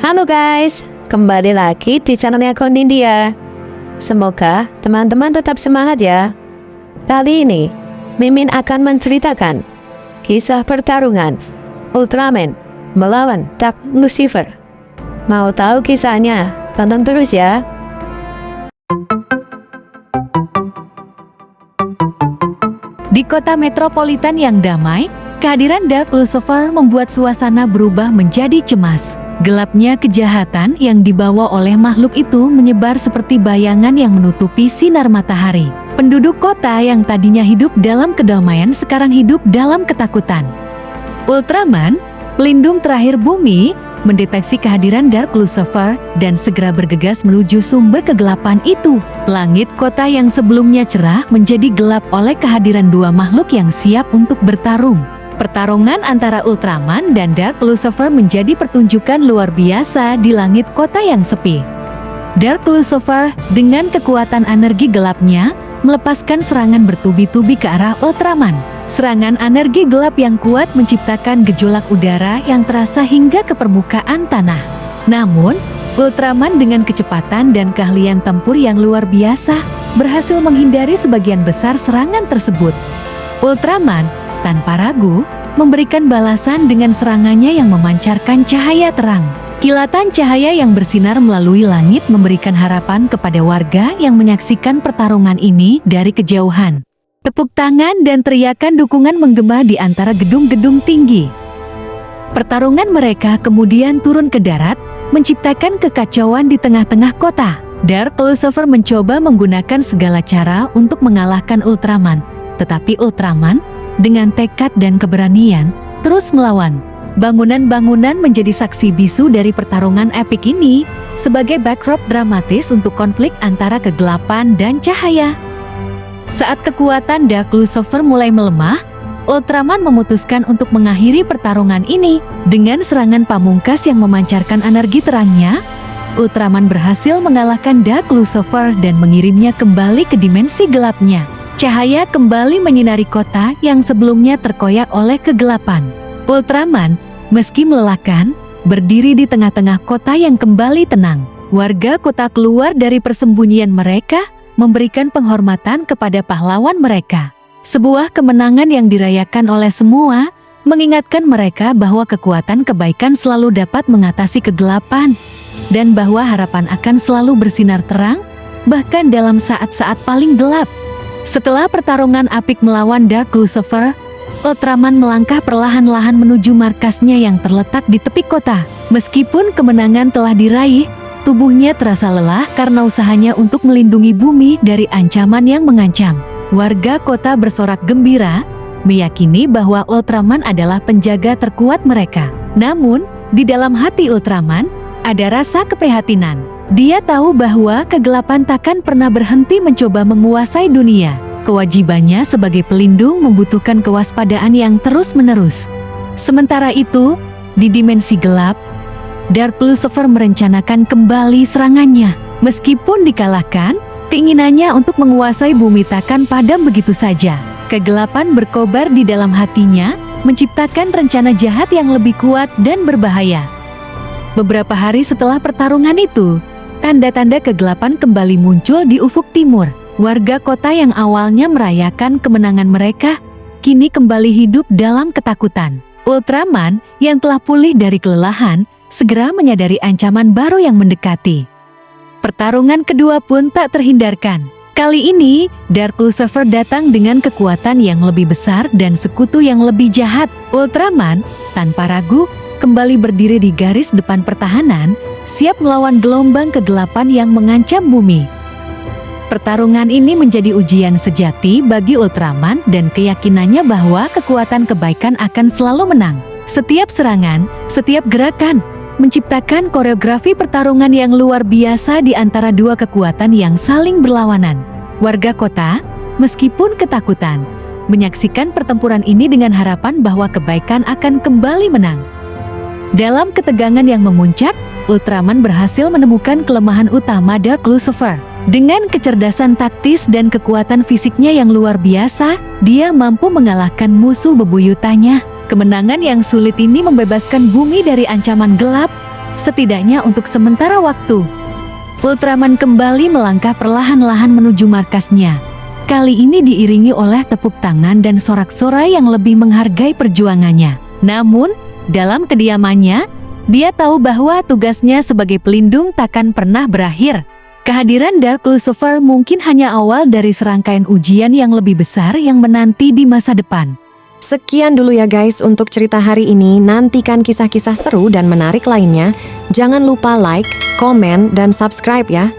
Halo guys, kembali lagi di channelnya Konindya. Semoga teman-teman tetap semangat ya. Kali ini, Mimin akan menceritakan kisah pertarungan Ultraman melawan Dark Lucifer. Mau tahu kisahnya? Tonton terus ya. Di kota metropolitan yang damai, kehadiran Dark Lucifer membuat suasana berubah menjadi cemas. Gelapnya kejahatan yang dibawa oleh makhluk itu menyebar seperti bayangan yang menutupi sinar matahari. Penduduk kota yang tadinya hidup dalam kedamaian sekarang hidup dalam ketakutan. Ultraman, pelindung terakhir bumi, mendeteksi kehadiran Dark Lucifer dan segera bergegas menuju sumber kegelapan itu. Langit kota yang sebelumnya cerah menjadi gelap oleh kehadiran dua makhluk yang siap untuk bertarung. Pertarungan antara Ultraman dan Dark Lucifer menjadi pertunjukan luar biasa di langit kota yang sepi. Dark Lucifer dengan kekuatan energi gelapnya melepaskan serangan bertubi-tubi ke arah Ultraman. Serangan energi gelap yang kuat menciptakan gejolak udara yang terasa hingga ke permukaan tanah. Namun, Ultraman dengan kecepatan dan keahlian tempur yang luar biasa berhasil menghindari sebagian besar serangan tersebut. Ultraman tanpa ragu, memberikan balasan dengan serangannya yang memancarkan cahaya terang. Kilatan cahaya yang bersinar melalui langit memberikan harapan kepada warga yang menyaksikan pertarungan ini dari kejauhan. Tepuk tangan dan teriakan dukungan menggema di antara gedung-gedung tinggi. Pertarungan mereka kemudian turun ke darat, menciptakan kekacauan di tengah-tengah kota. Dark Lucifer mencoba menggunakan segala cara untuk mengalahkan Ultraman, tetapi Ultraman dengan tekad dan keberanian, terus melawan. Bangunan-bangunan menjadi saksi bisu dari pertarungan epik ini, sebagai backdrop dramatis untuk konflik antara kegelapan dan cahaya. Saat kekuatan Dark Lucifer mulai melemah, Ultraman memutuskan untuk mengakhiri pertarungan ini. Dengan serangan pamungkas yang memancarkan energi terangnya, Ultraman berhasil mengalahkan Dark Lucifer dan mengirimnya kembali ke dimensi gelapnya. Cahaya kembali menyinari kota yang sebelumnya terkoyak oleh kegelapan. Ultraman, meski melelahkan, berdiri di tengah-tengah kota yang kembali tenang. Warga kota keluar dari persembunyian mereka, memberikan penghormatan kepada pahlawan mereka. Sebuah kemenangan yang dirayakan oleh semua, mengingatkan mereka bahwa kekuatan kebaikan selalu dapat mengatasi kegelapan, dan bahwa harapan akan selalu bersinar terang, bahkan dalam saat-saat paling gelap. Setelah pertarungan apik melawan Dark Lucifer, Ultraman melangkah perlahan-lahan menuju markasnya yang terletak di tepi kota. Meskipun kemenangan telah diraih, tubuhnya terasa lelah karena usahanya untuk melindungi bumi dari ancaman yang mengancam. Warga kota bersorak gembira, meyakini bahwa Ultraman adalah penjaga terkuat mereka. Namun, di dalam hati Ultraman, ada rasa keprihatinan. Dia tahu bahwa kegelapan takkan pernah berhenti mencoba menguasai dunia. Kewajibannya sebagai pelindung membutuhkan kewaspadaan yang terus-menerus. Sementara itu, di dimensi gelap, Dark Lucifer merencanakan kembali serangannya. Meskipun dikalahkan, keinginannya untuk menguasai bumi takkan padam begitu saja. Kegelapan berkobar di dalam hatinya, menciptakan rencana jahat yang lebih kuat dan berbahaya. Beberapa hari setelah pertarungan itu, tanda-tanda kegelapan kembali muncul di ufuk timur. Warga kota yang awalnya merayakan kemenangan mereka, kini kembali hidup dalam ketakutan. Ultraman, yang telah pulih dari kelelahan, segera menyadari ancaman baru yang mendekati. Pertarungan kedua pun tak terhindarkan. Kali ini, Dark Lucifer datang dengan kekuatan yang lebih besar dan sekutu yang lebih jahat. Ultraman, tanpa ragu, kembali berdiri di garis depan pertahanan, siap melawan gelombang kegelapan yang mengancam bumi. Pertarungan ini menjadi ujian sejati bagi Ultraman dan keyakinannya bahwa kekuatan kebaikan akan selalu menang. Setiap serangan, setiap gerakan, menciptakan koreografi pertarungan yang luar biasa di antara dua kekuatan yang saling berlawanan. Warga kota, meskipun ketakutan, menyaksikan pertempuran ini dengan harapan bahwa kebaikan akan kembali menang. Dalam ketegangan yang memuncak, Ultraman berhasil menemukan kelemahan utama Dark Lucifer. Dengan kecerdasan taktis dan kekuatan fisiknya yang luar biasa, dia mampu mengalahkan musuh bebuyutannya. Kemenangan yang sulit ini membebaskan bumi dari ancaman gelap, setidaknya untuk sementara waktu. Ultraman kembali melangkah perlahan-lahan menuju markasnya. Kali ini diiringi oleh tepuk tangan dan sorak-sorai yang lebih menghargai perjuangannya. Namun, dalam kediamannya, dia tahu bahwa tugasnya sebagai pelindung takkan pernah berakhir. Kehadiran Dark Lucifer mungkin hanya awal dari serangkaian ujian yang lebih besar yang menanti di masa depan. Sekian dulu ya guys untuk cerita hari ini. Nantikan kisah-kisah seru dan menarik lainnya. Jangan lupa like, komen, dan subscribe ya.